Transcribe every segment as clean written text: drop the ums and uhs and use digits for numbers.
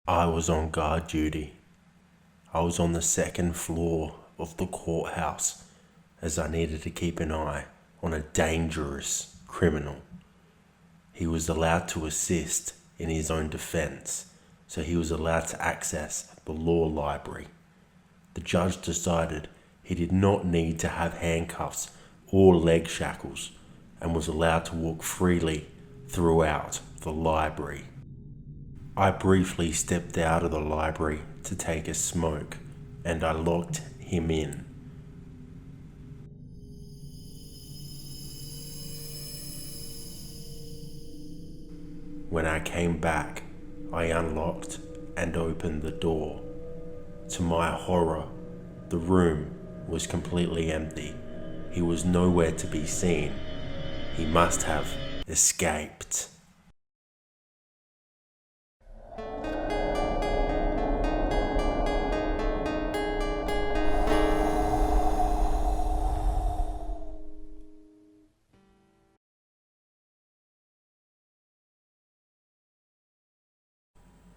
I was on guard duty. I was on the second floor of the courthouse as I needed to keep an eye on a dangerous criminal. He was allowed to assist in his own defense, so he was allowed to access the law library. The judge decided he did not need to have handcuffs or leg shackles and was allowed to walk freely throughout the library. I briefly stepped out of the library to take a smoke and I locked him in. When I came back, I unlocked and opened the door. To my horror, the room was completely empty. He was nowhere to be seen. He must have escaped.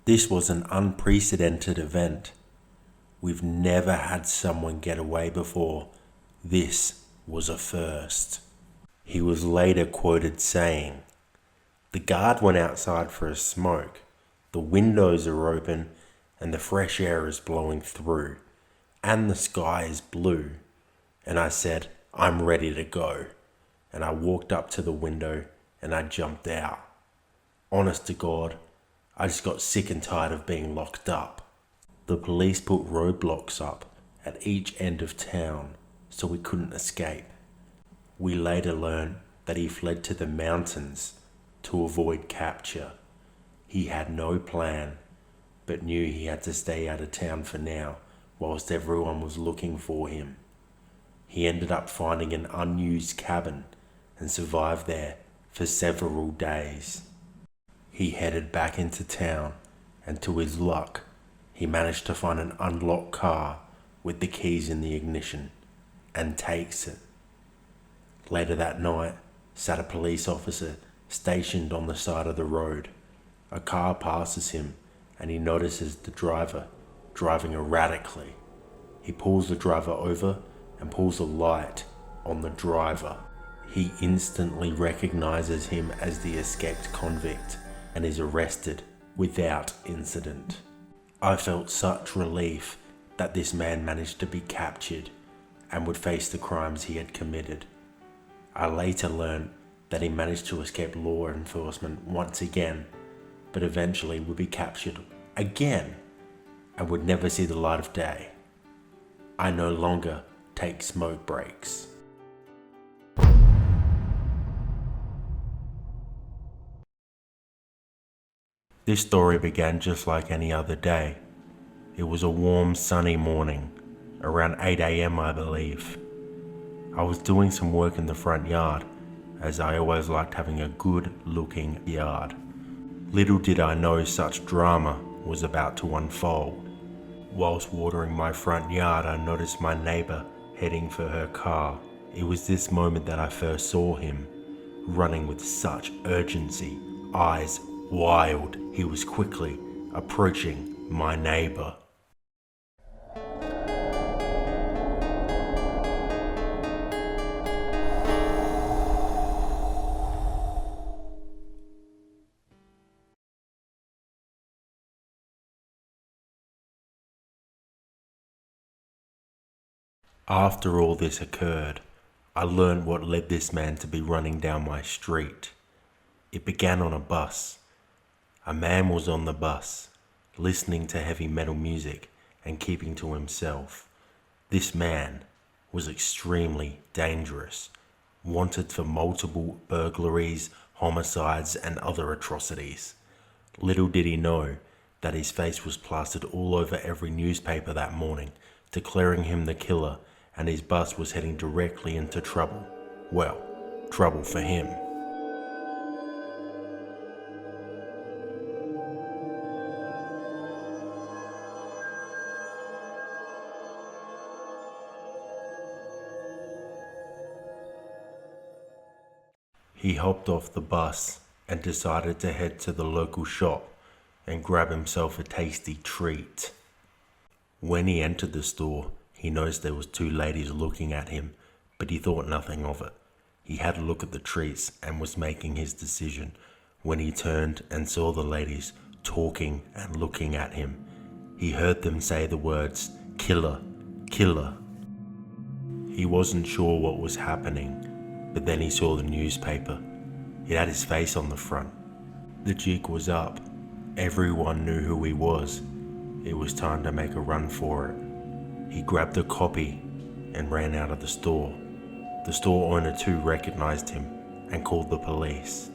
This was an unprecedented event. We've never had someone get away before. This was a first. He was later quoted saying, "The guard went outside for a smoke. The windows are open and the fresh air is blowing through. And the sky is blue." And I said, "I'm ready to go." And I walked up to the window and I jumped out. Honest to God, I just got sick and tired of being locked up. The police put roadblocks up at each end of town so we couldn't escape. We later learned that he fled to the mountains to avoid capture. He had no plan, but knew he had to stay out of town for now whilst everyone was looking for him. He ended up finding an unused cabin and survived there for several days. He headed back into town, and to his luck, he managed to find an unlocked car with the keys in the ignition and takes it. Later that night, sat a police officer stationed on the side of the road. A car passes him and he notices the driver driving erratically. He pulls the driver over and pulls a light on the driver. He instantly recognizes him as the escaped convict and is arrested without incident. I felt such relief that this man managed to be captured and would face the crimes he had committed. I later learned that he managed to escape law enforcement once again, but eventually would be captured again and would never see the light of day. I no longer take smoke breaks. This story began just like any other day. It was a warm, sunny morning, around 8 a.m. I believe. I was doing some work in the front yard, as I always liked having a good-looking yard. Little did I know such drama was about to unfold. Whilst watering my front yard, I noticed my neighbour heading for her car. It was this moment that I first saw him, running with such urgency, eyes wild. He was quickly approaching my neighbour. After all this occurred, I learned what led this man to be running down my street. It began on a bus. A man was on the bus, listening to heavy metal music and keeping to himself. This man was extremely dangerous, wanted for multiple burglaries, homicides, and other atrocities. Little did he know that his face was plastered all over every newspaper that morning, declaring him the killer, and his bus was heading directly into trouble. Well, trouble for him. He hopped off the bus and decided to head to the local shop and grab himself a tasty treat. When he entered the store, he noticed there was two ladies looking at him, but he thought nothing of it. He had a look at the treats and was making his decision when he turned and saw the ladies talking and looking at him. He heard them say the words, "Killer, killer." He wasn't sure what was happening, but then he saw the newspaper. It had his face on the front. The jig was up. Everyone knew who he was. It was time to make a run for it. He grabbed a copy and ran out of the store. The store owner too recognized him and called the police.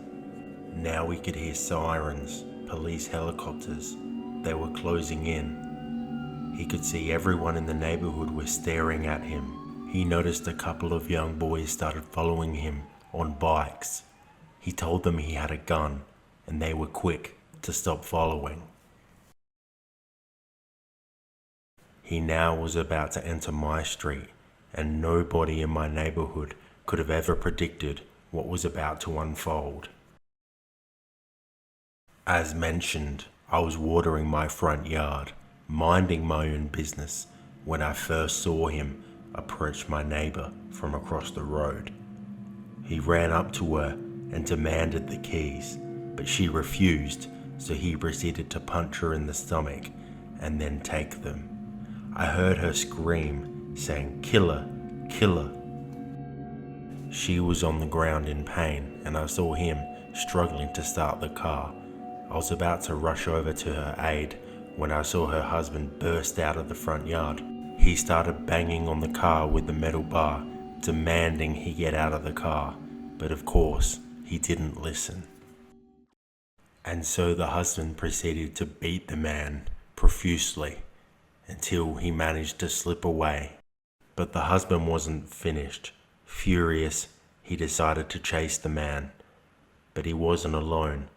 Now we could hear sirens, police helicopters. They were closing in. He could see everyone in the neighborhood was staring at him. He noticed a couple of young boys started following him on bikes. He told them he had a gun and they were quick to stop following. He now was about to enter my street, and nobody in my neighborhood could have ever predicted what was about to unfold. As mentioned, I was watering my front yard, minding my own business, when I first saw him approach my neighbor from across the road. He ran up to her and demanded the keys, but she refused, so he proceeded to punch her in the stomach and then take them. I heard her scream, saying, "Killer, killer." She was on the ground in pain, and I saw him struggling to start the car. I was about to rush over to her aid when I saw her husband burst out of the front yard. He started banging on the car with the metal bar, demanding he get out of the car, but of course, he didn't listen. And so the husband proceeded to beat the man profusely until he managed to slip away. But the husband wasn't finished. Furious, he decided to chase the man. But he wasn't alone.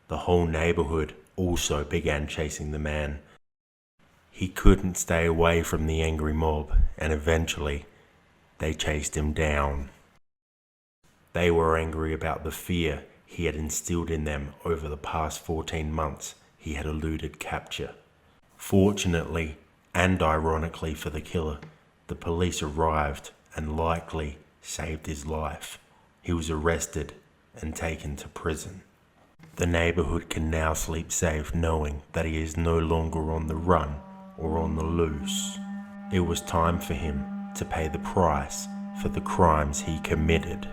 The whole neighborhood also began chasing the man. He couldn't stay away from the angry mob, and eventually, they chased him down. They were angry about the fear he had instilled in them over the past 14 months he had eluded capture. Fortunately, and ironically for the killer, the police arrived and likely saved his life. He was arrested and taken to prison. The neighborhood can now sleep safe knowing that he is no longer on the run or on the loose. It was time for him to pay the price for the crimes he committed.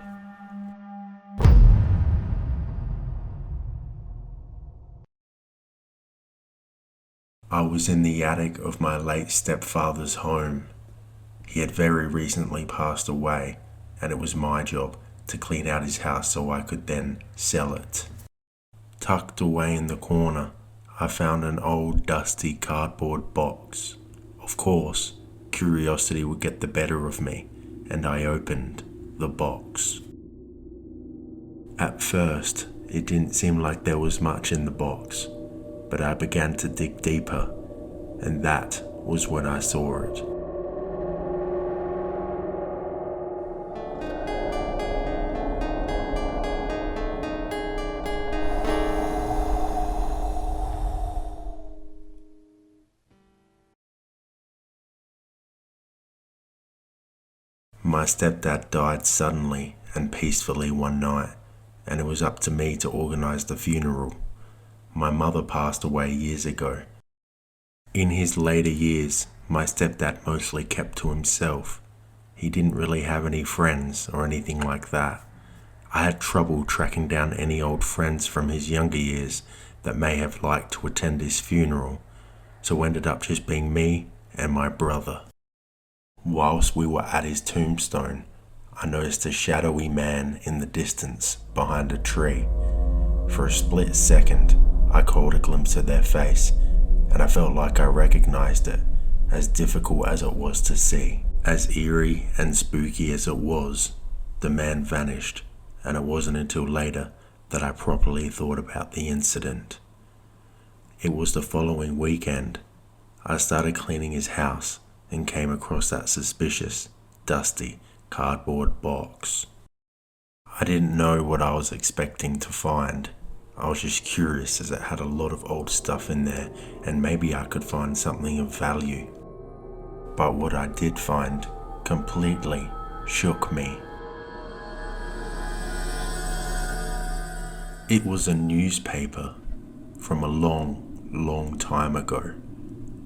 I was in the attic of my late stepfather's home. He had very recently passed away, and it was my job to clean out his house so I could then sell it. Tucked away in the corner, I found an old dusty cardboard box. Of course, curiosity would get the better of me, and I opened the box. At first, it didn't seem like there was much in the box, but I began to dig deeper, and that was when I saw it. My stepdad died suddenly and peacefully one night, and it was up to me to organize the funeral. My mother passed away years ago. In his later years, my stepdad mostly kept to himself. He didn't really have any friends or anything like that. I had trouble tracking down any old friends from his younger years that may have liked to attend his funeral, so ended up just being me and my brother. Whilst we were at his tombstone, I noticed a shadowy man in the distance behind a tree. For a split second, I caught a glimpse of their face, and I felt like I recognized it, as difficult as it was to see. As eerie and spooky as it was, the man vanished, and it wasn't until later that I properly thought about the incident. It was the following weekend. I started cleaning his house and came across that suspicious, dusty cardboard box. I didn't know what I was expecting to find. I was just curious as it had a lot of old stuff in there and maybe I could find something of value. But what I did find completely shook me. It was a newspaper from a long time ago.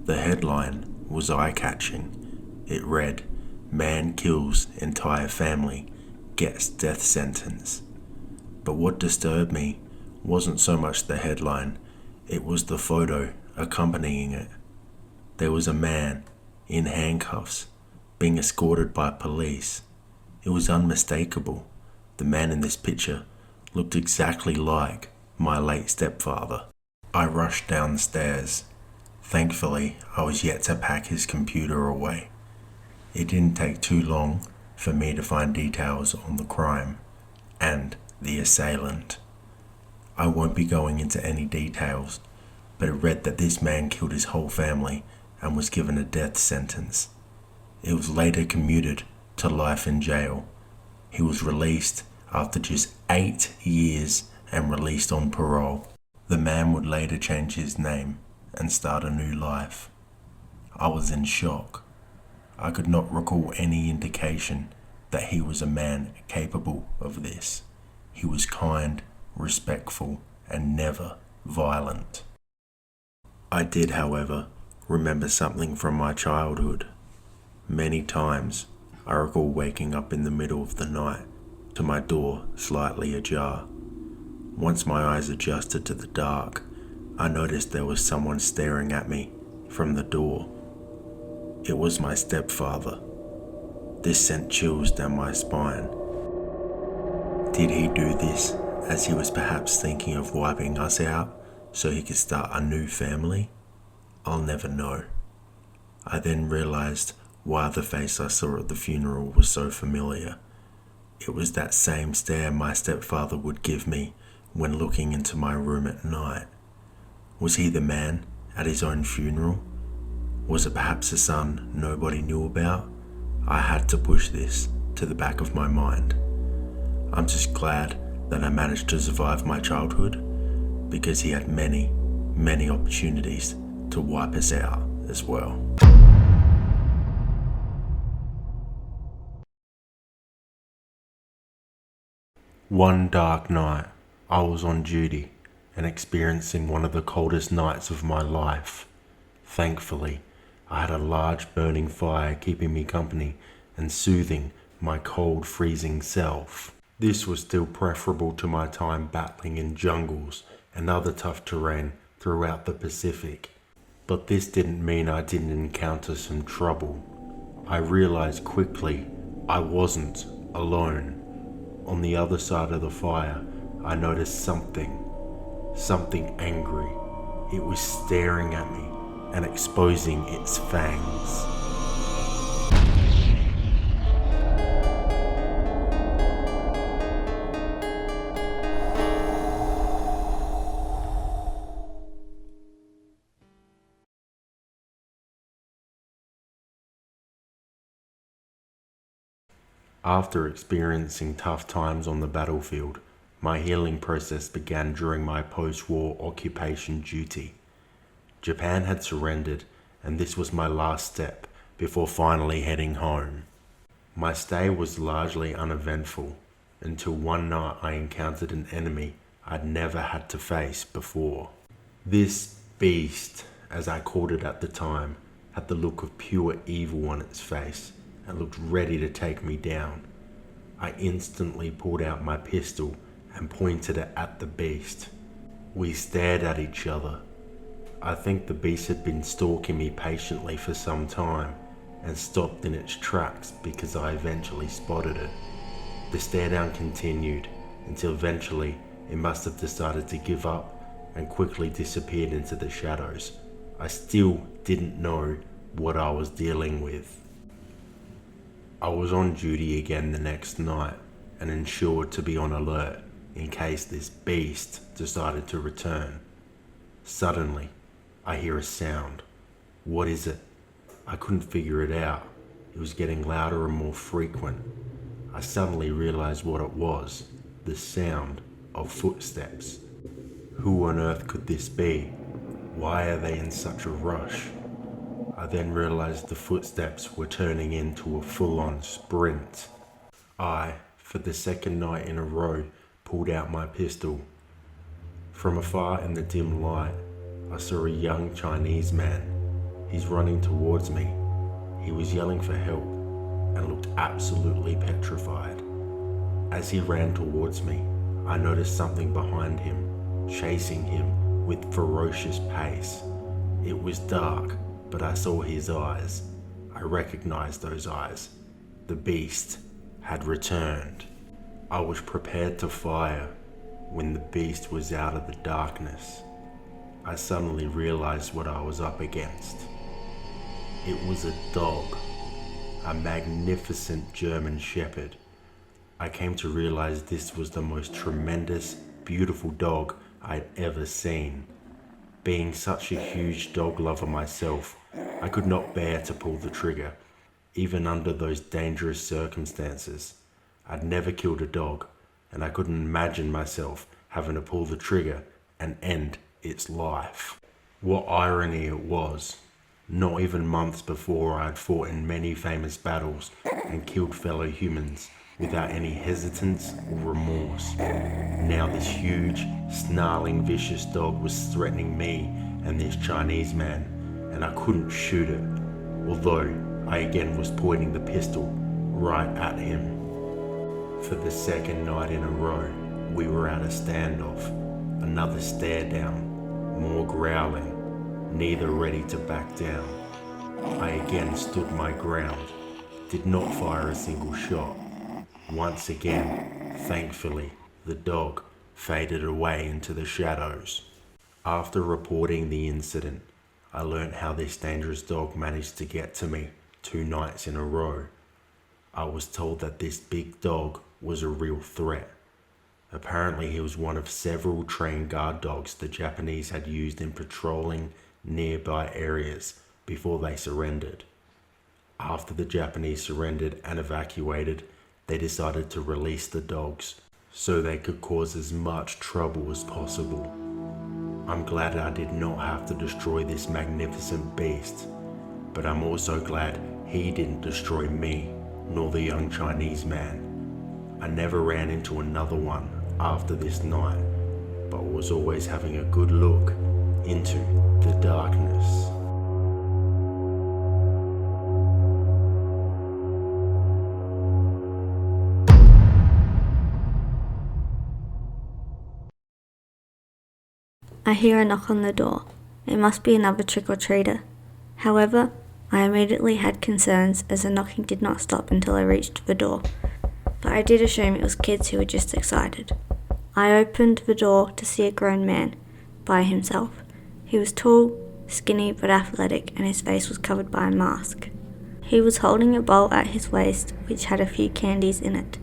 The headline was eye-catching. It read, "Man kills entire family, gets death sentence." But what disturbed me wasn't so much the headline, it was the photo accompanying it. There was a man in handcuffs being escorted by police. It was unmistakable. The man in this picture looked exactly like my late stepfather. I rushed downstairs. Thankfully, I was yet to pack his computer away. It didn't take too long for me to find details on the crime and the assailant. I won't be going into any details, but it read that this man killed his whole family and was given a death sentence. It was later commuted to life in jail. He was released after just 8 years and released on parole. The man would later change his name and start a new life. I was in shock. I could not recall any indication that he was a man capable of this. He was kind, respectful, and never violent. I did, however, remember something from my childhood. Many times, I recall waking up in the middle of the night to my door slightly ajar. Once my eyes adjusted to the dark, I noticed there was someone staring at me from the door. It was my stepfather. This sent chills down my spine. Did he do this as he was perhaps thinking of wiping us out so he could start a new family? I'll never know. I then realized why the face I saw at the funeral was so familiar. It was that same stare my stepfather would give me when looking into my room at night. Was he the man at his own funeral? Was it perhaps a son nobody knew about? I had to push this to the back of my mind. I'm just glad that I managed to survive my childhood, because he had many opportunities to wipe us out as well. One dark night, I was on duty and experiencing one of the coldest nights of my life. Thankfully, I had a large burning fire keeping me company and soothing my cold, freezing self. This was still preferable to my time battling in jungles and other tough terrain throughout the Pacific. But this didn't mean I didn't encounter some trouble. I realized quickly I wasn't alone. On the other side of the fire, I noticed something angry. It was staring at me and exposing its fangs. After experiencing tough times on the battlefield, my healing process began during my post-war occupation duty. Japan had surrendered, and this was my last step before finally heading home. My stay was largely uneventful until one night I encountered an enemy I'd never had to face before. This beast, as I called it at the time, had the look of pure evil on its face and looked ready to take me down. I instantly pulled out my pistol and pointed it at the beast. We stared at each other. I think the beast had been stalking me patiently for some time and stopped in its tracks because I eventually spotted it. The stare down continued until eventually it must have decided to give up and quickly disappeared into the shadows. I still didn't know what I was dealing with. I was on duty again the next night and ensured to be on alert in case this beast decided to return. Suddenly, I hear a sound. What is it? I couldn't figure it out. It was getting louder and more frequent. I suddenly realized what it was, the sound of footsteps. Who on earth could this be? Why are they in such a rush? I then realized the footsteps were turning into a full-on sprint. I, for the second night in a row, pulled out my pistol. From afar in the dim light, I saw a young Chinese man. He's running towards me. He was yelling for help and looked absolutely petrified. As he ran towards me, I noticed something behind him, chasing him with ferocious pace. It was dark, but I saw his eyes. I recognized those eyes. The beast had returned. I was prepared to fire when the beast was out of the darkness. I suddenly realized what I was up against. It was a dog, a magnificent German Shepherd. I came to realize this was the most tremendous, beautiful dog I'd ever seen. Being such a huge dog lover myself, I could not bear to pull the trigger, even under those dangerous circumstances. I'd never killed a dog, and I couldn't imagine myself having to pull the trigger and end its life. What irony it was. Not even months before I had fought in many famous battles and killed fellow humans without any hesitance or remorse. Now this huge, snarling, vicious dog was threatening me and this Chinese man, and I couldn't shoot it, although I again was pointing the pistol right at him. For the second night in a row, we were at a standoff. Another stare down, more growling, neither ready to back down. I again stood my ground, did not fire a single shot. Once again, thankfully, the dog faded away into the shadows. After reporting the incident, I learned how this dangerous dog managed to get to me 2 nights in a row. I was told that this big dog was a real threat. Apparently he was one of several trained guard dogs the Japanese had used in patrolling nearby areas before they surrendered. After the Japanese surrendered and evacuated, they decided to release the dogs so they could cause as much trouble as possible. I'm glad I did not have to destroy this magnificent beast, but I'm also glad he didn't destroy me nor the young Chinese man. I never ran into another one after this night, but was always having a good look into the darkness. I hear a knock on the door. It must be another trick-or-treater. However, I immediately had concerns as the knocking did not stop until I reached the door, but I did assume it was kids who were just excited. I opened the door to see a grown man, by himself. He was tall, skinny but athletic, and his face was covered by a mask. He was holding a bowl at his waist which had a few candies in it.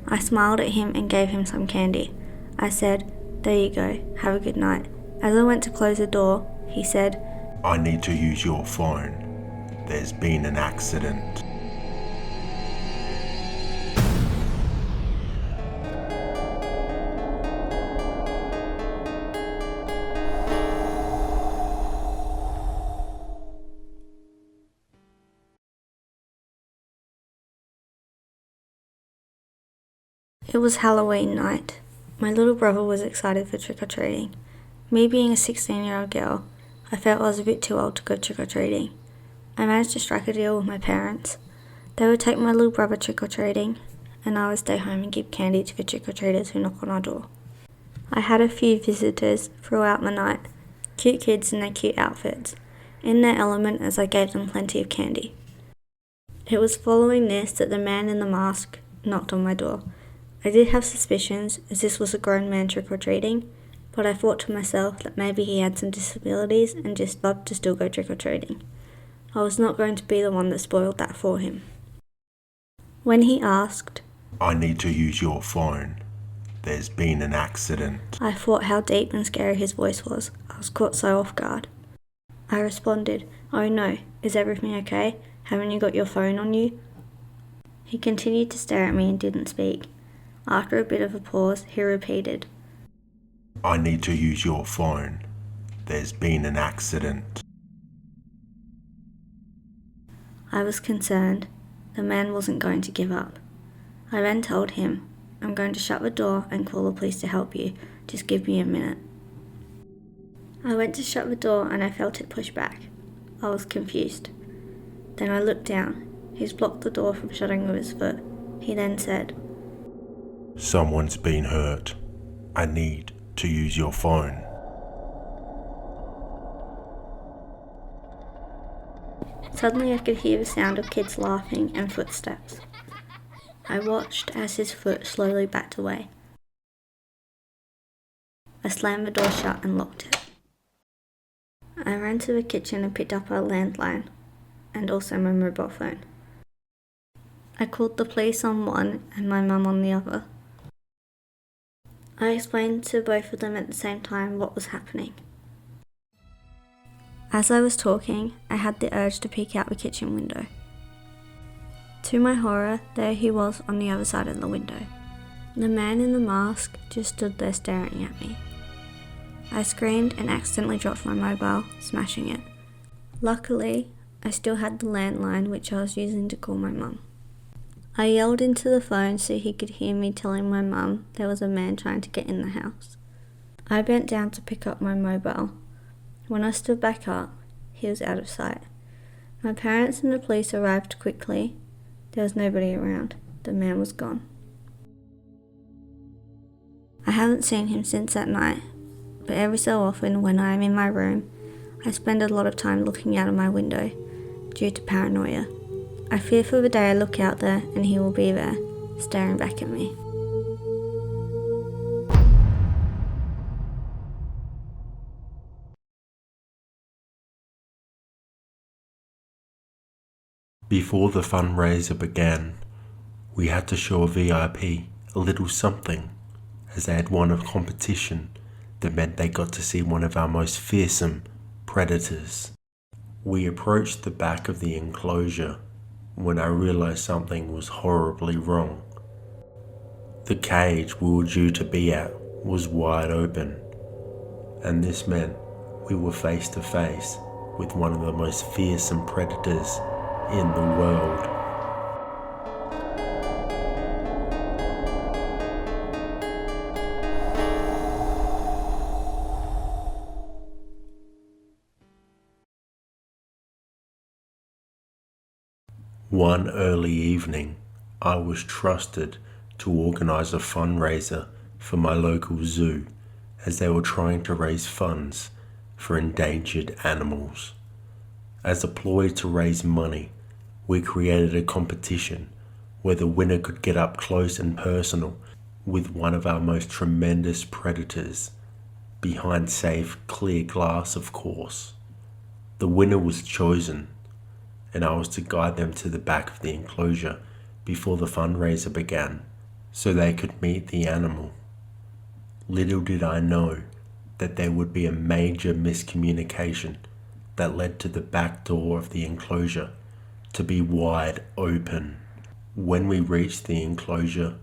I smiled at him and gave him some candy. I said, "There you go, have a good night." As I went to close the door, he said, "I need to use your phone. There's been an accident." It was Halloween night. My little brother was excited for trick-or-treating. Me being a 16-year-old girl, I felt I was a bit too old to go trick-or-treating. I managed to strike a deal with my parents. They would take my little brother trick-or-treating, and I would stay home and give candy to the trick-or-treaters who knock on our door. I had a few visitors throughout the night, cute kids in their cute outfits, in their element as I gave them plenty of candy. It was following this that the man in the mask knocked on my door. I did have suspicions, as this was a grown man trick-or-treating, but I thought to myself that maybe he had some disabilities and just loved to still go trick-or-treating. I was not going to be the one that spoiled that for him. When he asked, "I need to use your phone. There's been an accident." I thought how deep and scary his voice was. I was caught so off guard. I responded, "Oh no, is everything okay? Haven't you got your phone on you?" He continued to stare at me and didn't speak. After a bit of a pause, he repeated, I need to use your phone. There's been an accident. I was concerned. The man wasn't going to give up. I then told him, I'm going to shut the door and call the police to help you. Just give me a minute. I went to shut the door and I felt it push back. I was confused. Then I looked down. He's blocked the door from shutting with his foot. He then said, Someone's been hurt. I need to use your phone. Suddenly I could hear the sound of kids laughing and footsteps. I watched as his foot slowly backed away. I slammed the door shut and locked it. I ran to the kitchen and picked up a landline, and also my mobile phone. I called the police on one and my mum on the other. I explained to both of them at the same time what was happening. As I was talking, I had the urge to peek out the kitchen window. To my horror, there he was on the other side of the window. The man in the mask just stood there staring at me. I screamed and accidentally dropped my mobile, smashing it. Luckily, I still had the landline which I was using to call my mum. I yelled into the phone so he could hear me telling my mum there was a man trying to get in the house. I bent down to pick up my mobile. When I stood back up, he was out of sight. My parents and the police arrived quickly. There was nobody around. The man was gone. I haven't seen him since that night, but every so often when I am in my room, I spend a lot of time looking out of my window due to paranoia. I fear for the day I look out there and he will be there, staring back at me. Before the fundraiser began, we had to show a VIP a little something, as they had won a competition that meant they got to see one of our most fearsome predators. We approached the back of the enclosure when I realized something was horribly wrong. The cage we were due to be at was wide open, and this meant we were face to face with one of the most fearsome predators in the world. One early evening, I was trusted to organize a fundraiser for my local zoo as they were trying to raise funds for endangered animals. As a ploy to raise money, we created a competition where the winner could get up close and personal with one of our most tremendous predators, behind safe, clear glass, of course. The winner was chosen, and I was to guide them to the back of the enclosure before the fundraiser began, so they could meet the animal. Little did I know that there would be a major miscommunication that led to the back door of the enclosure to be wide open. When we reached the enclosure,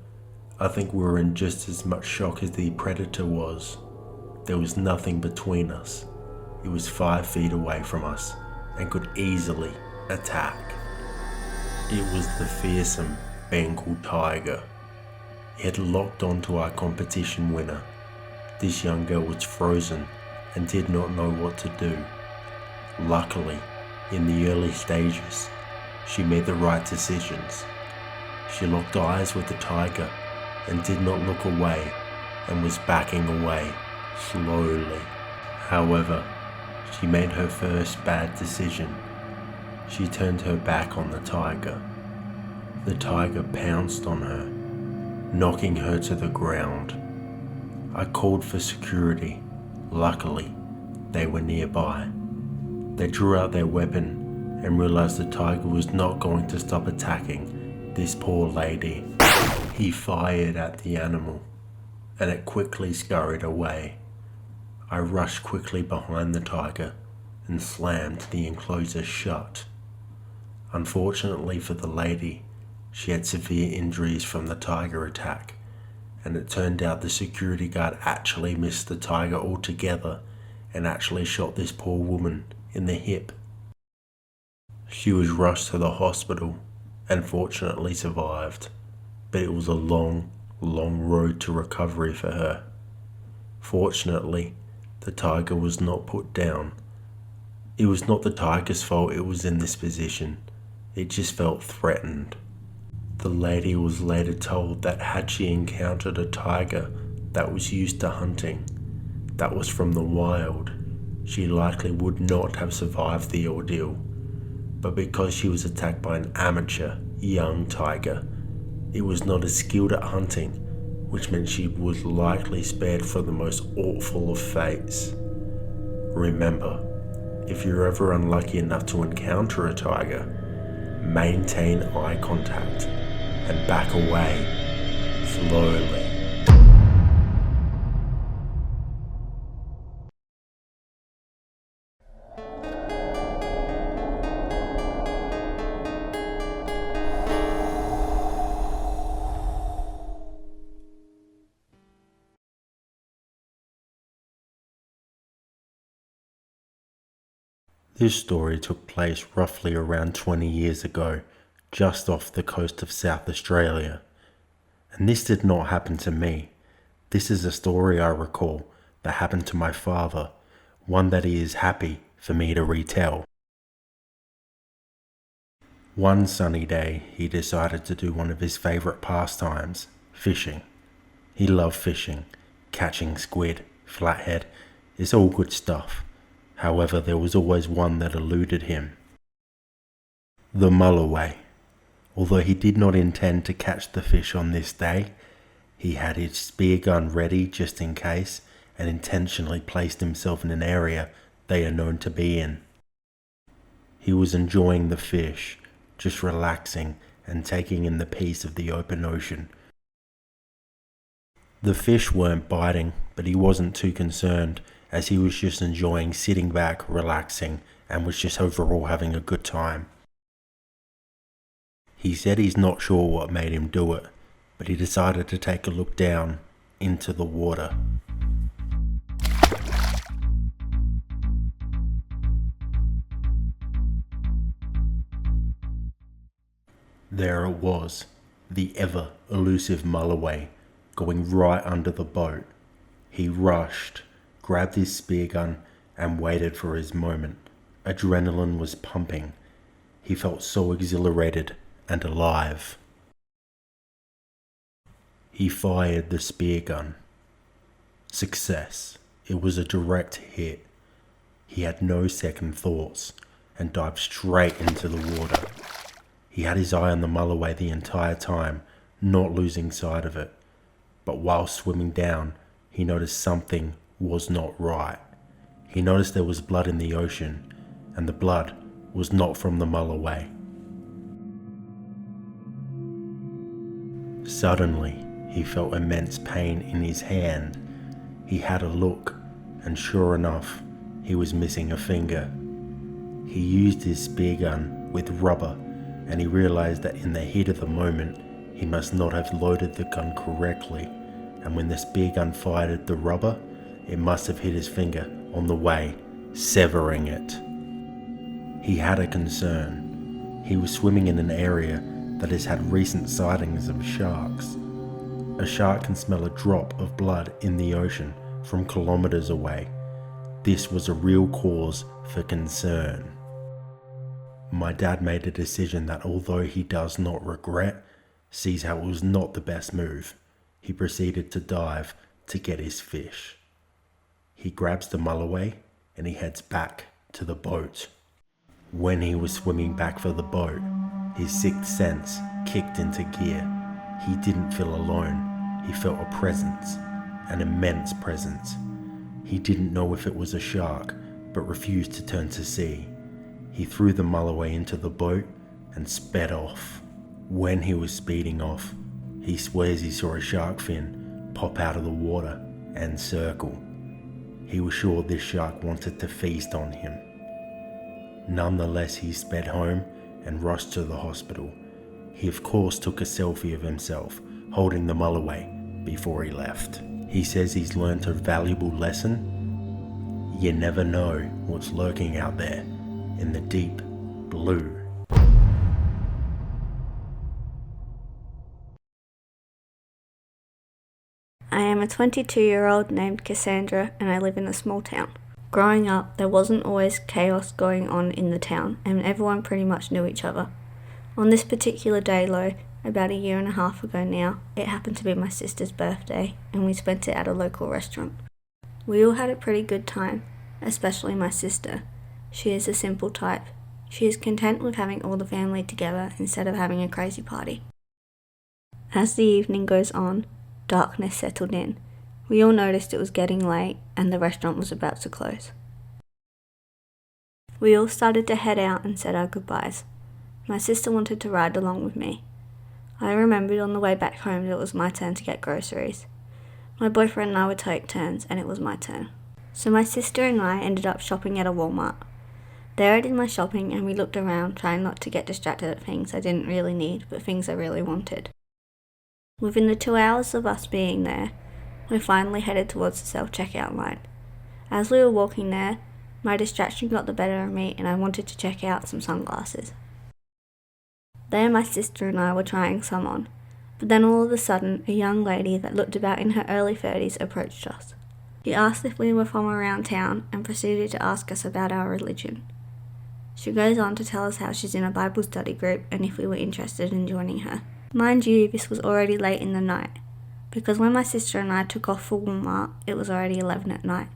I think we were in just as much shock as the predator was. There was nothing between us. It was 5 feet away from us and could easily attack. It was the fearsome Bengal tiger. It had locked onto our competition winner. This young girl was frozen and did not know what to do. Luckily, in the early stages, she made the right decisions. She locked eyes with the tiger and did not look away and was backing away slowly. However, she made her first bad decision. She turned her back on the tiger. The tiger pounced on her, knocking her to the ground. I called for security. Luckily, they were nearby. They drew out their weapon and realized the tiger was not going to stop attacking this poor lady. He fired at the animal, and it quickly scurried away. I rushed quickly behind the tiger and slammed the enclosure shut. Unfortunately for the lady, she had severe injuries from the tiger attack and it turned out the security guard actually missed the tiger altogether and actually shot this poor woman in the hip. She was rushed to the hospital and fortunately survived, but it was a long, long road to recovery for her. Fortunately, the tiger was not put down. It was not the tiger's fault it was in this position. It just felt threatened. The lady was later told that had she encountered a tiger that was used to hunting, that was from the wild, she likely would not have survived the ordeal. But because she was attacked by an amateur, young tiger, it was not as skilled at hunting, which meant she was likely spared from the most awful of fates. Remember, if you're ever unlucky enough to encounter a tiger, maintain eye contact and back away slowly. This story took place roughly around 20 years ago, just off the coast of South Australia. And this did not happen to me. This is a story I recall that happened to my father, one that he is happy for me to retell. One sunny day, he decided to do one of his favourite pastimes, fishing. He loved fishing, catching squid, flathead, it's all good stuff. However, there was always one that eluded him. The mulloway. Although he did not intend to catch the fish on this day, he had his spear gun ready just in case and intentionally placed himself in an area they are known to be in. He was enjoying the fish, just relaxing and taking in the peace of the open ocean. The fish weren't biting, but he wasn't too concerned, as he was just enjoying sitting back, relaxing, and was just overall having a good time. He said he's not sure what made him do it, but he decided to take a look down into the water. There it was, the ever elusive mulloway, going right under the boat. He rushed, grabbed his spear gun, and waited for his moment. Adrenaline was pumping. He felt so exhilarated and alive. He fired the spear gun. Success. It was a direct hit. He had no second thoughts and dived straight into the water. He had his eye on the mulloway the entire time, not losing sight of it. But while swimming down, he noticed something was not right. He noticed there was blood in the ocean, and the blood was not from the mulloway. Suddenly, he felt immense pain in his hand. He had a look, and sure enough, he was missing a finger. He used his spear gun with rubber, and he realized that in the heat of the moment, he must not have loaded the gun correctly, and when the spear gun fired at the rubber, it must have hit his finger on the way, severing it. He had a concern. He was swimming in an area that has had recent sightings of sharks. A shark can smell a drop of blood in the ocean from kilometers away. This was a real cause for concern. My dad made a decision that, although he does not regret, sees how it was not the best move. He proceeded to dive to get his fish. He grabs the mulloway and he heads back to the boat. When he was swimming back for the boat, his sixth sense kicked into gear. He didn't feel alone. He felt a presence, an immense presence. He didn't know if it was a shark, but refused to turn to sea. He threw the mulloway into the boat and sped off. When he was speeding off, he swears he saw a shark fin pop out of the water and circle. He was sure this shark wanted to feast on him. Nonetheless, he sped home and rushed to the hospital. He of course took a selfie of himself holding the mulloway before he left. He says he's learnt a valuable lesson. You never know what's lurking out there in the deep blue. I am a 22-year-old named Cassandra and I live in a small town. Growing up, there wasn't always chaos going on in the town and everyone pretty much knew each other. On this particular day though, about a year and a half ago now, it happened to be my sister's birthday and we spent it at a local restaurant. We all had a pretty good time, especially my sister. She is a simple type. She is content with having all the family together instead of having a crazy party. As the evening goes on, darkness settled in. We all noticed it was getting late and the restaurant was about to close. We all started to head out and said our goodbyes. My sister wanted to ride along with me. I remembered on the way back home that it was my turn to get groceries. My boyfriend and I would take turns and it was my turn. So my sister and I ended up shopping at a Walmart. There I did my shopping and we looked around trying not to get distracted at things I didn't really need but things I really wanted. Within the 2 hours of us being there, we finally headed towards the self-checkout line. As we were walking there, my distraction got the better of me and I wanted to check out some sunglasses. There my sister and I were trying some on, but then all of a sudden a young lady that looked about in her early 30s approached us. She asked if we were from around town and proceeded to ask us about our religion. She goes on to tell us how she's in a Bible study group and if we were interested in joining her. Mind you, this was already late in the night, because when my sister and I took off for Walmart, it was already 11 at night.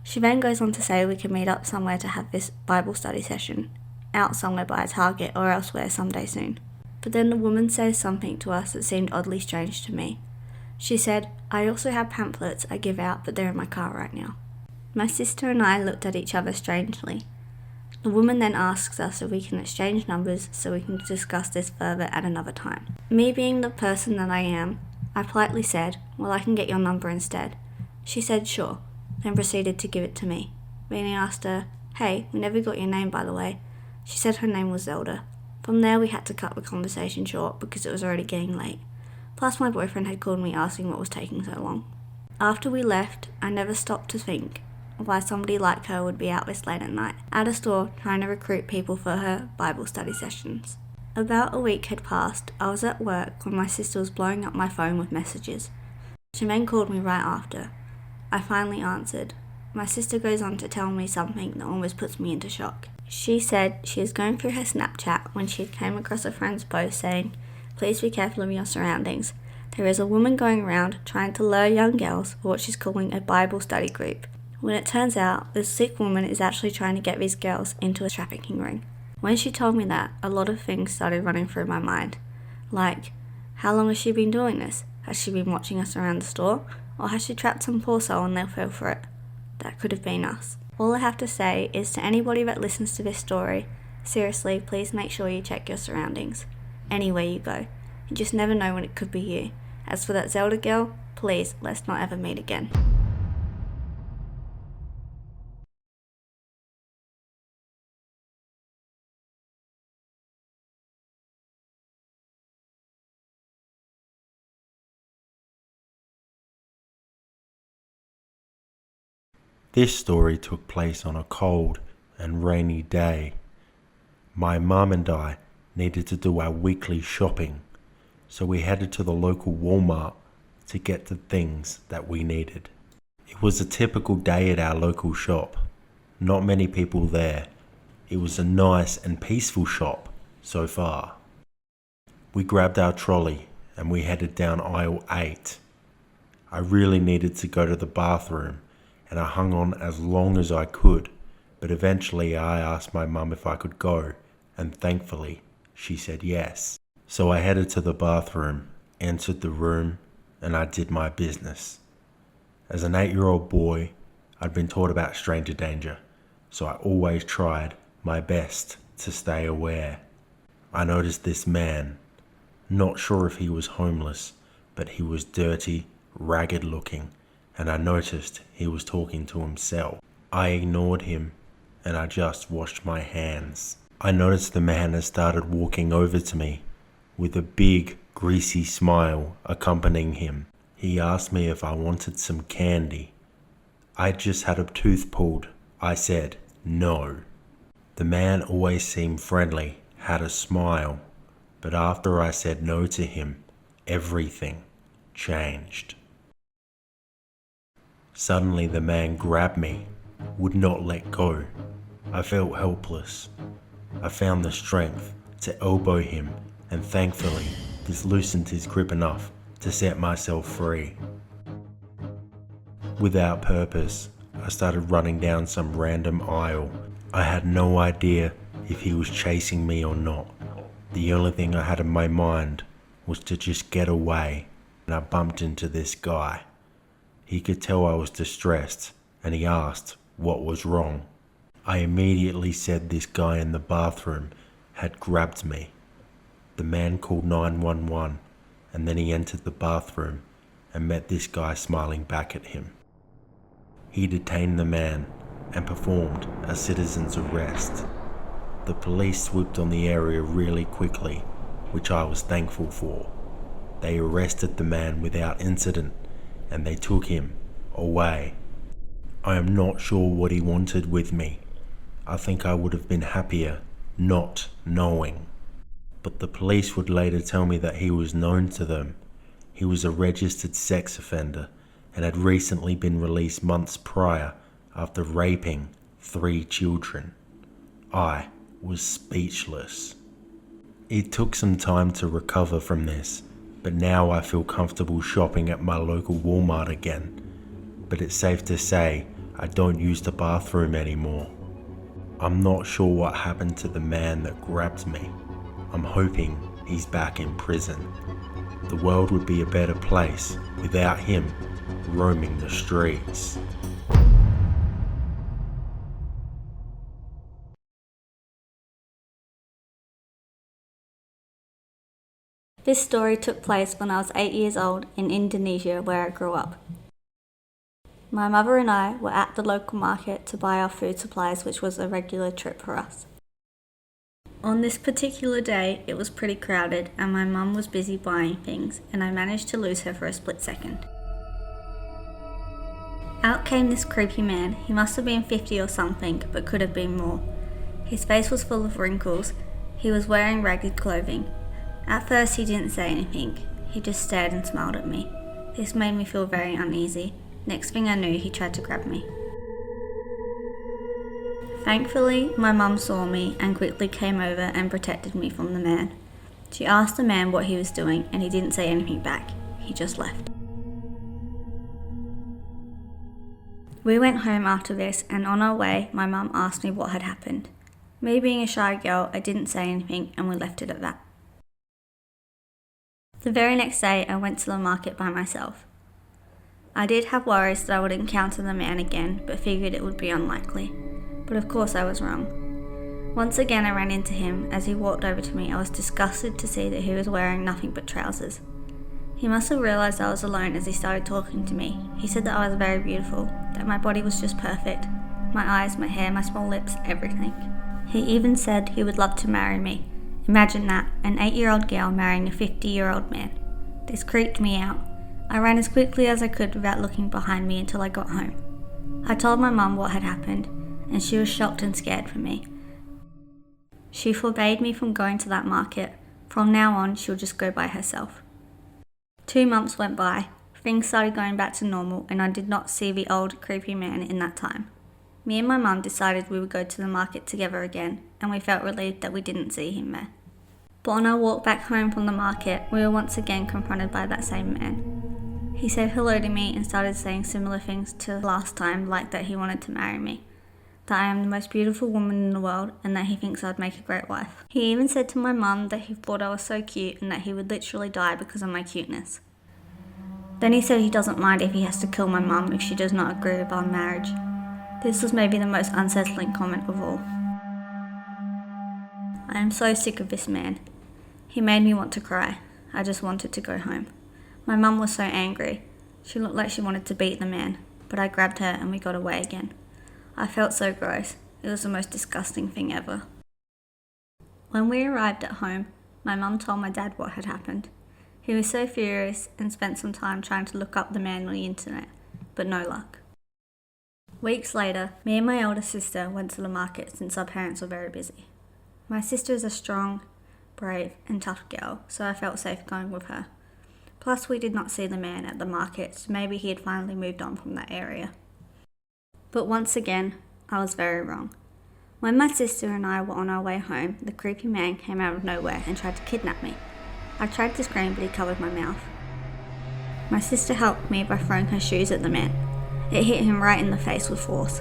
She then goes on to say we can meet up somewhere to have this Bible study session, out somewhere by a Target or elsewhere someday soon. But then the woman says something to us that seemed oddly strange to me. She said, "I also have pamphlets I give out, but they're in my car right now." My sister and I looked at each other strangely. The woman then asks us if we can exchange numbers so we can discuss this further at another time. Me being the person that I am, I politely said, "Well, I can get your number instead." She said sure, then proceeded to give it to me. Then I asked her, "Hey, we never got your name by the way." She said her name was Zelda. From there we had to cut the conversation short because it was already getting late. Plus my boyfriend had called me asking what was taking so long. After we left, I never stopped to think why somebody like her would be out this late at night, at a store trying to recruit people for her Bible study sessions. About a week had passed. I was at work when my sister was blowing up my phone with messages. She then called me right after. I finally answered. My sister goes on to tell me something that almost puts me into shock. She said she was going through her Snapchat when she came across a friend's post saying, "Please be careful of your surroundings. There is a woman going around trying to lure young girls for what she's calling a Bible study group." When it turns out, this sick woman is actually trying to get these girls into a trafficking ring. When she told me that, a lot of things started running through my mind. Like, how long has she been doing this? Has she been watching us around the store? Or has she trapped some poor soul and they'll fall for it? That could have been us. All I have to say is to anybody that listens to this story, seriously, please make sure you check your surroundings. Anywhere you go. You just never know when it could be you. As for that Zelda girl, please, let's not ever meet again. This story took place on a cold and rainy day. My mum and I needed to do our weekly shopping, so we headed to the local Walmart to get the things that we needed. It was a typical day at our local shop. Not many people there. It was a nice and peaceful shop so far. We grabbed our trolley and we headed down aisle 8. I really needed to go to the bathroom and I hung on as long as I could, but eventually I asked my mum if I could go, and thankfully she said yes. So I headed to the bathroom, entered the room, and I did my business. As an 8-year-old boy, I'd been taught about stranger danger, so I always tried my best to stay aware. I noticed this man, not sure if he was homeless, but he was dirty, ragged looking, and I noticed he was talking to himself. I ignored him and I just washed my hands. I noticed the man has started walking over to me with a big, greasy smile accompanying him. He asked me if I wanted some candy. I just had a tooth pulled. I said no. The man always seemed friendly, had a smile, but after I said no to him, everything changed. Suddenly the man grabbed me, would not let go. I felt helpless. I found the strength to elbow him, and thankfully this loosened his grip enough to set myself free. Without purpose, I started running down some random aisle. I had no idea if he was chasing me or not. The only thing I had in my mind was to just get away, and I bumped into this guy. He could tell I was distressed, and he asked what was wrong. I immediately said this guy in the bathroom had grabbed me. The man called 911, and then he entered the bathroom and met this guy smiling back at him. He detained the man and performed a citizen's arrest. The police swooped on the area really quickly, which I was thankful for. They arrested the man without incident and they took him away. I am not sure what he wanted with me. I think I would have been happier not knowing. But the police would later tell me that he was known to them. He was a registered sex offender and had recently been released months prior after raping 3 children. I was speechless. It took some time to recover from this, but now I feel comfortable shopping at my local Walmart again. But it's safe to say I don't use the bathroom anymore. I'm not sure what happened to the man that grabbed me. I'm hoping he's back in prison. The world would be a better place without him roaming the streets. This story took place when I was 8 years old in Indonesia, where I grew up. My mother and I were at the local market to buy our food supplies, which was a regular trip for us. On this particular day, it was pretty crowded and my mum was busy buying things, and I managed to lose her for a split second. Out came this creepy man. He must have been 50 or something, but could have been more. His face was full of wrinkles. He was wearing ragged clothing. At first he didn't say anything. He just stared and smiled at me. This made me feel very uneasy. Next thing I knew, he tried to grab me. Thankfully, my mum saw me and quickly came over and protected me from the man. She asked the man what he was doing and he didn't say anything back. He just left. We went home after this, and on our way, my mum asked me what had happened. Me being a shy girl, I didn't say anything and we left it at that. The very next day, I went to the market by myself. I did have worries that I would encounter the man again, but figured it would be unlikely. But of course I was wrong. Once again I ran into him. As he walked over to me, I was disgusted to see that he was wearing nothing but trousers. He must have realised I was alone as he started talking to me. He said that I was very beautiful, that my body was just perfect. My eyes, my hair, my small lips, everything. He even said he would love to marry me. Imagine that, an 8-year-old girl marrying a 50-year-old man. This creeped me out. I ran as quickly as I could without looking behind me until I got home. I told my mum what had happened, and she was shocked and scared for me. She forbade me from going to that market. From now on, she'll just go by herself. 2 months went by. Things started going back to normal, and I did not see the old, creepy man in that time. Me and my mum decided we would go to the market together again, and we felt relieved that we didn't see him there. But on our walk back home from the market, we were once again confronted by that same man. He said hello to me and started saying similar things to last time, like that he wanted to marry me, that I am the most beautiful woman in the world, and that he thinks I'd make a great wife. He even said to my mum that he thought I was so cute and that he would literally die because of my cuteness. Then he said he doesn't mind if he has to kill my mum if she does not agree with our marriage. This was maybe the most unsettling comment of all. I am so sick of this man. He made me want to cry. I just wanted to go home. My mum was so angry. She looked like she wanted to beat the man, but I grabbed her and we got away again. I felt so gross. It was the most disgusting thing ever. When we arrived at home, my mum told my dad what had happened. He was so furious and spent some time trying to look up the man on the internet, but no luck. Weeks later, me and my older sister went to the market since our parents were very busy. My sister is a strong, brave and tough girl, so I felt safe going with her. Plus we did not see the man at the market, so maybe he had finally moved on from that area. But once again, I was very wrong. When my sister and I were on our way home, the creepy man came out of nowhere and tried to kidnap me. I tried to scream, but he covered my mouth. My sister helped me by throwing her shoes at the man. It hit him right in the face with force.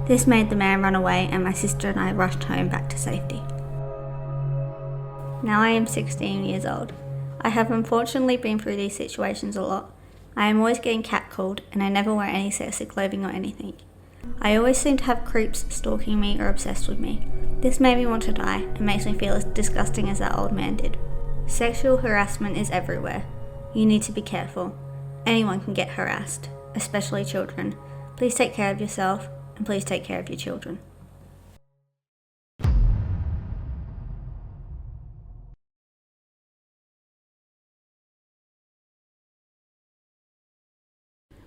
This made the man run away, and my sister and I rushed home back to safety. Now I am 16 years old. I have unfortunately been through these situations a lot. I am always getting catcalled, and I never wear any sexy clothing or anything. I always seem to have creeps stalking me or obsessed with me. This made me want to die and makes me feel as disgusting as that old man did. Sexual harassment is everywhere. You need to be careful. Anyone can get harassed, especially children. Please take care of yourself, and please take care of your children.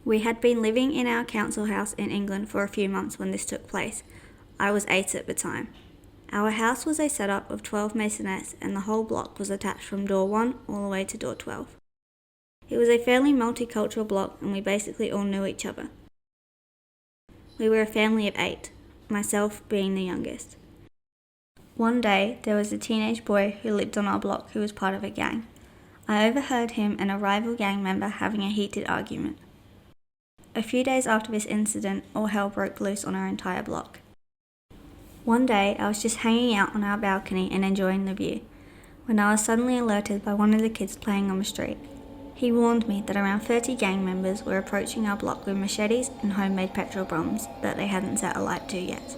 We had been living in our council house in England for a few months when this took place. I was 8 at the time. Our house was a setup of 12 masonettes, and the whole block was attached from door 1 all the way to door 12. It was a fairly multicultural block, and we basically all knew each other. We were a family of 8, myself being the youngest. One day, there was a teenage boy who lived on our block who was part of a gang. I overheard him and a rival gang member having a heated argument. A few days after this incident, all hell broke loose on our entire block. One day, I was just hanging out on our balcony and enjoying the view, when I was suddenly alerted by one of the kids playing on the street. He warned me that around 30 gang members were approaching our block with machetes and homemade petrol bombs that they hadn't set alight to yet.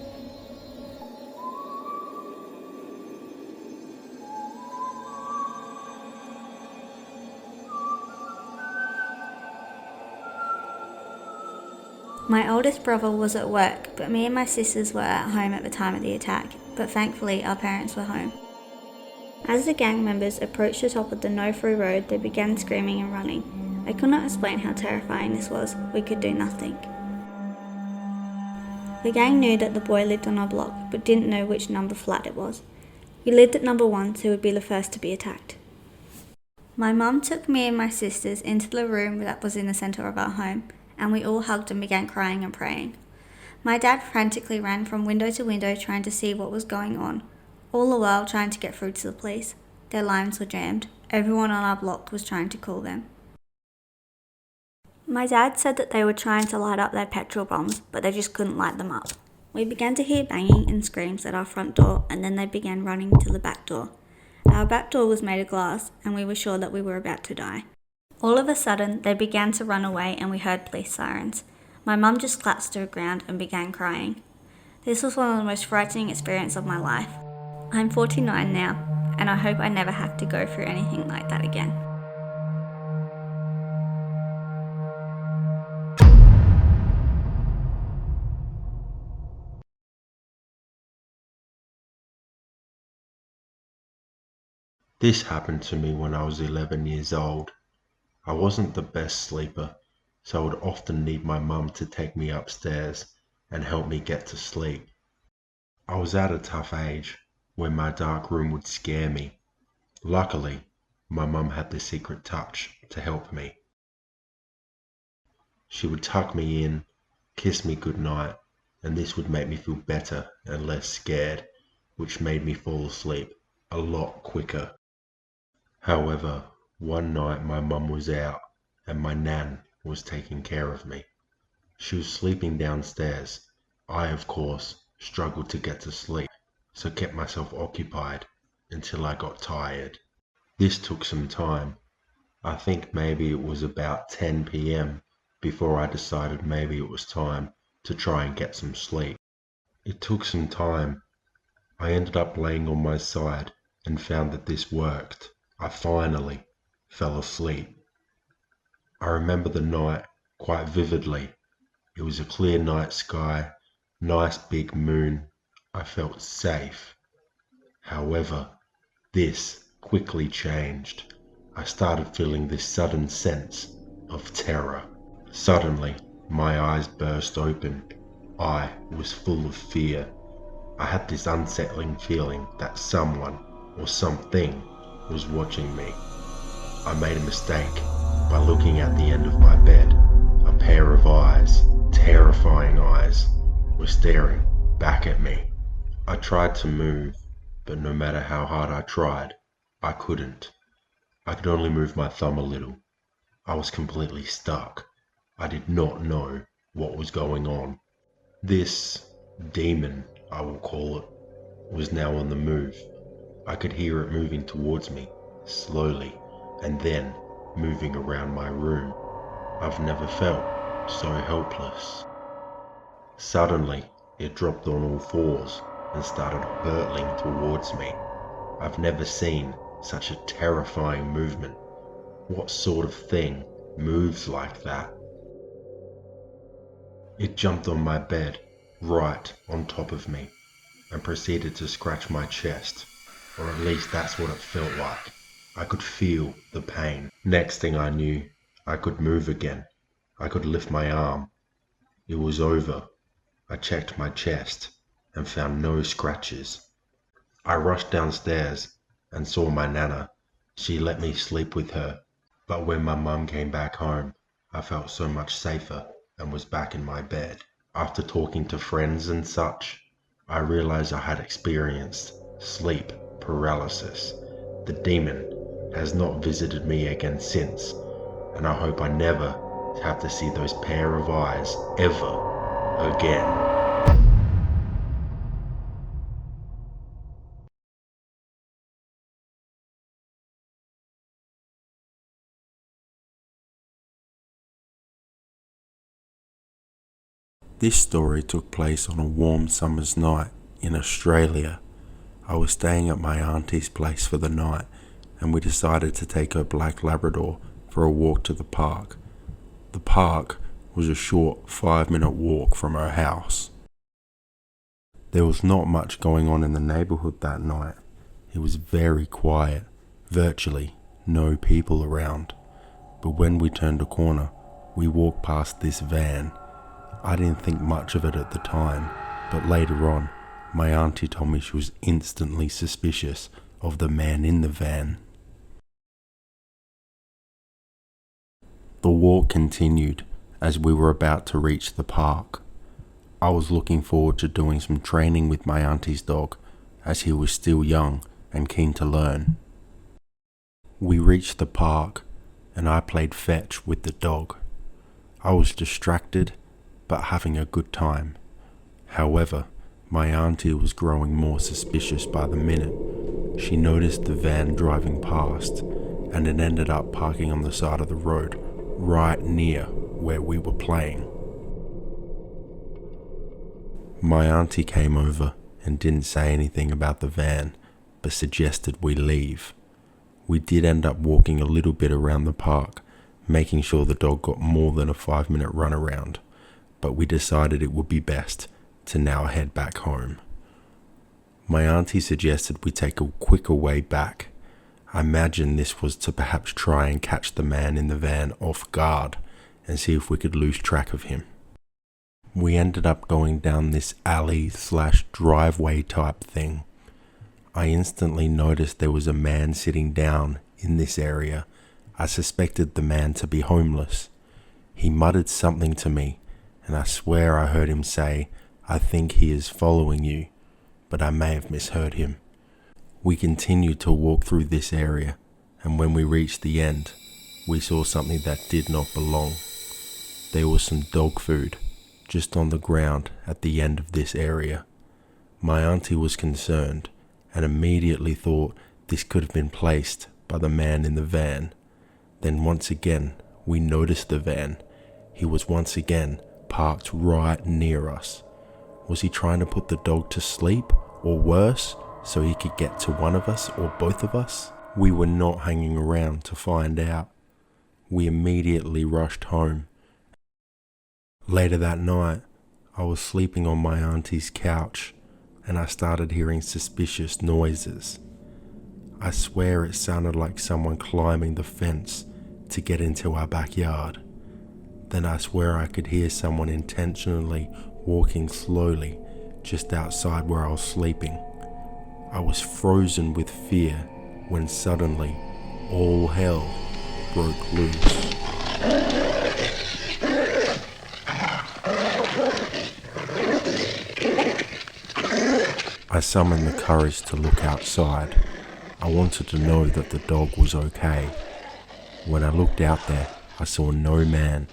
My oldest brother was at work, but me and my sisters were at home at the time of the attack, but thankfully our parents were home. As the gang members approached the top of the no-through road, they began screaming and running. I could not explain how terrifying this was. We could do nothing. The gang knew that the boy lived on our block, but didn't know which number flat it was. We lived at number 1, so we'd be the first to be attacked. My mum took me and my sisters into the room that was in the centre of our home, and we all hugged and began crying and praying. My dad frantically ran from window to window trying to see what was going on, all the while trying to get through to the police. Their lines were jammed. Everyone on our block was trying to call them. My dad said that they were trying to light up their petrol bombs, but they just couldn't light them up. We began to hear banging and screams at our front door, and then they began running to the back door. Our back door was made of glass, and we were sure that we were about to die. All of a sudden, they began to run away and we heard police sirens. My mum just collapsed to the ground and began crying. This was one of the most frightening experiences of my life. I'm 49 now, and I hope I never have to go through anything like that again. This happened to me when I was 11 years old. I wasn't the best sleeper, so I would often need my mum to take me upstairs and help me get to sleep. I was at a tough age when my dark room would scare me. Luckily, my mum had the secret touch to help me. She would tuck me in, kiss me goodnight, and this would make me feel better and less scared, which made me fall asleep a lot quicker. However, one night my mum was out and my nan was taking care of me. She was sleeping downstairs. I, of course, struggled to get to sleep, so kept myself occupied until I got tired. This took some time. I think maybe it was about 10 p.m. before I decided maybe it was time to try and get some sleep. It took some time. I ended up laying on my side and found that this worked. I finally fell asleep. I remember the night quite vividly. It was a clear night sky, nice big moon. I felt safe. However, this quickly changed. I started feeling this sudden sense of terror. Suddenly, my eyes burst open. I was full of fear. I had this unsettling feeling that someone or something was watching me. I made a mistake by looking at the end of my bed. A pair of eyes, terrifying eyes, were staring back at me. I tried to move, but no matter how hard I tried, I couldn't. I could only move my thumb a little. I was completely stuck. I did not know what was going on. This demon, I will call it, was now on the move. I could hear it moving towards me, slowly, and then moving around my room. I've never felt so helpless. Suddenly, it dropped on all fours and started hurtling towards me. I've never seen such a terrifying movement. What sort of thing moves like that? It jumped on my bed, right on top of me, and proceeded to scratch my chest, or at least that's what it felt like. I could feel the pain. Next thing I knew, I could move again. I could lift my arm. It was over. I checked my chest and found no scratches. I rushed downstairs and saw my nana. She let me sleep with her, but when my mum came back home, I felt so much safer and was back in my bed. After talking to friends and such, I realized I had experienced sleep paralysis. The demon has not visited me again since, and I hope I never have to see those pair of eyes ever again. This story took place on a warm summer's night in Australia. I was staying at my auntie's place for the night, and we decided to take her black Labrador for a walk to the park. The park was a short 5-minute walk from her house. There was not much going on in the neighbourhood that night. It was very quiet, virtually no people around. But when we turned a corner, we walked past this van. I didn't think much of it at the time, but later on, my auntie told me she was instantly suspicious of the man in the van. The walk continued as we were about to reach the park. I was looking forward to doing some training with my auntie's dog, as he was still young and keen to learn. We reached the park, and I played fetch with the dog. I was distracted, but having a good time. However, my auntie was growing more suspicious by the minute. She noticed the van driving past, and it ended up parking on the side of the road, right near where we were playing. My auntie came over and didn't say anything about the van, but suggested we leave. We did end up walking a little bit around the park, making sure the dog got more than a 5-minute run around, but we decided it would be best to now head back home. My auntie suggested we take a quicker way back. I imagine this was to perhaps try and catch the man in the van off guard and see if we could lose track of him. We ended up going down this alley/driveway type thing. I instantly noticed there was a man sitting down in this area. I suspected the man to be homeless. He muttered something to me, and I swear I heard him say, "I think he is following you," but I may have misheard him. We continued to walk through this area, and when we reached the end, we saw something that did not belong. There was some dog food just on the ground at the end of this area. My auntie was concerned and immediately thought this could have been placed by the man in the van. Then once again, we noticed the van. He was once again parked right near us. Was he trying to put the dog to sleep, or worse, so he could get to one of us or both of us? We were not hanging around to find out. We immediately rushed home. Later that night, I was sleeping on my auntie's couch, and I started hearing suspicious noises. I swear it sounded like someone climbing the fence to get into our backyard. Then I swear I could hear someone intentionally walking slowly just outside where I was sleeping. I was frozen with fear when suddenly all hell broke loose. I summoned the courage to look outside. I wanted to know that the dog was okay. When I looked out there, I saw no man,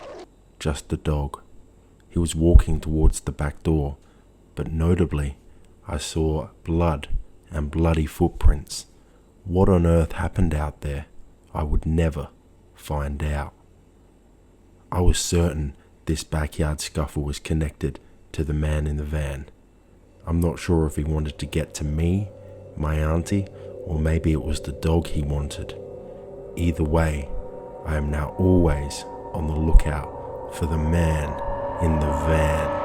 just the dog. He was walking towards the back door, but notably, I saw blood and bloody footprints. What on earth happened out there? I would never find out. I was certain this backyard scuffle was connected to the man in the van. I'm not sure if he wanted to get to me, my auntie, or maybe it was the dog he wanted. Either way, I am now always on the lookout for the man in the van.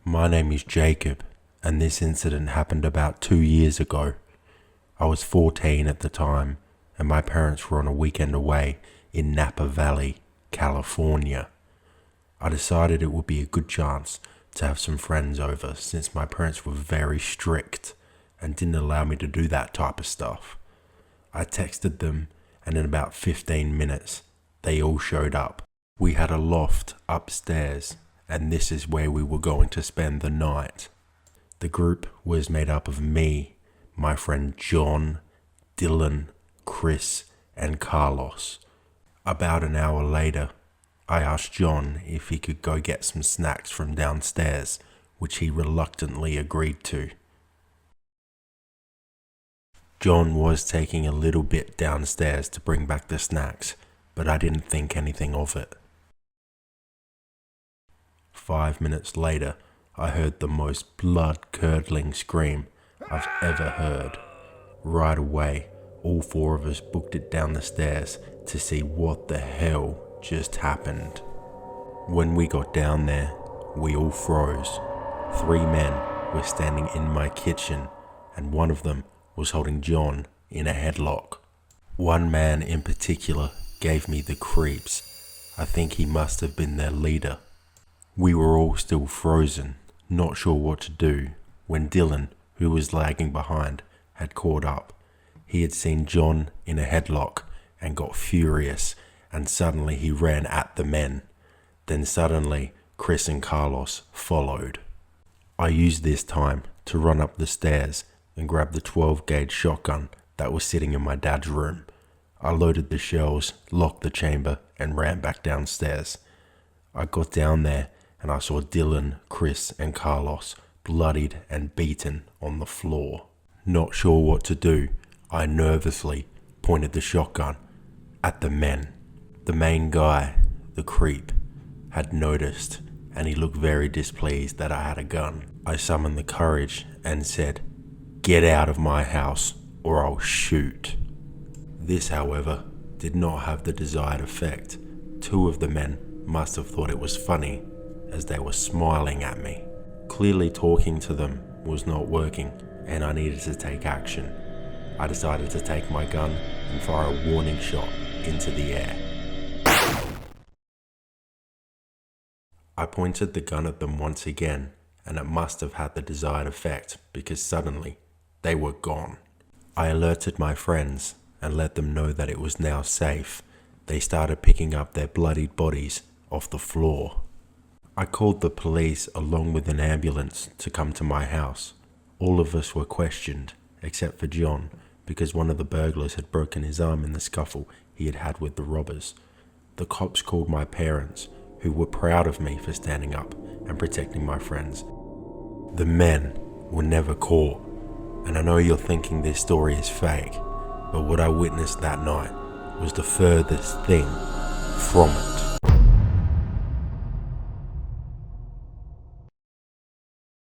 My name is Jacob, and this incident happened about 2 years ago. I was 14 at the time, and my parents were on a weekend away in Napa Valley, California. I decided it would be a good chance to have some friends over since my parents were very strict and didn't allow me to do that type of stuff. I texted them, and in about 15 minutes, they all showed up. We had a loft upstairs, and this is where we were going to spend the night. The group was made up of me, my friend John, Dylan, Chris, and Carlos. About an hour later, I asked John if he could go get some snacks from downstairs, which he reluctantly agreed to. John was taking a little bit downstairs to bring back the snacks, but I didn't think anything of it. 5 minutes later, I heard the most blood-curdling scream I've ever heard. Right away, all four of us booked it down the stairs to see what the hell just happened. When we got down there, we all froze. 3 men were standing in my kitchen, and one of them was holding John in a headlock. One man in particular gave me the creeps. I think he must have been their leader. We were all still frozen, not sure what to do, when Dylan, who was lagging behind, had caught up. He had seen John in a headlock and got furious, and suddenly he ran at the men. Then suddenly, Chris and Carlos followed. I used this time to run up the stairs and grab the 12-gauge shotgun that was sitting in my dad's room. I loaded the shells, locked the chamber, and ran back downstairs. I got down there and I saw Dylan, Chris, and Carlos bloodied and beaten on the floor. Not sure what to do, I nervously pointed the shotgun at the men. The main guy, the creep, had noticed, and he looked very displeased that I had a gun. I summoned the courage and said, "Get out of my house or I'll shoot." This, however, did not have the desired effect. 2 of the men must have thought it was funny, as they were smiling at me. Clearly talking to them was not working, and I needed to take action. I decided to take my gun and fire a warning shot into the air. I pointed the gun at them once again, and it must have had the desired effect because suddenly they were gone. I alerted my friends and let them know that it was now safe. They started picking up their bloodied bodies off the floor. I called the police along with an ambulance to come to my house. All of us were questioned, except for John, because one of the burglars had broken his arm in the scuffle he had had with the robbers. The cops called my parents, who were proud of me for standing up and protecting my friends. The men were never caught, and I know you're thinking this story is fake, but what I witnessed that night was the furthest thing from it.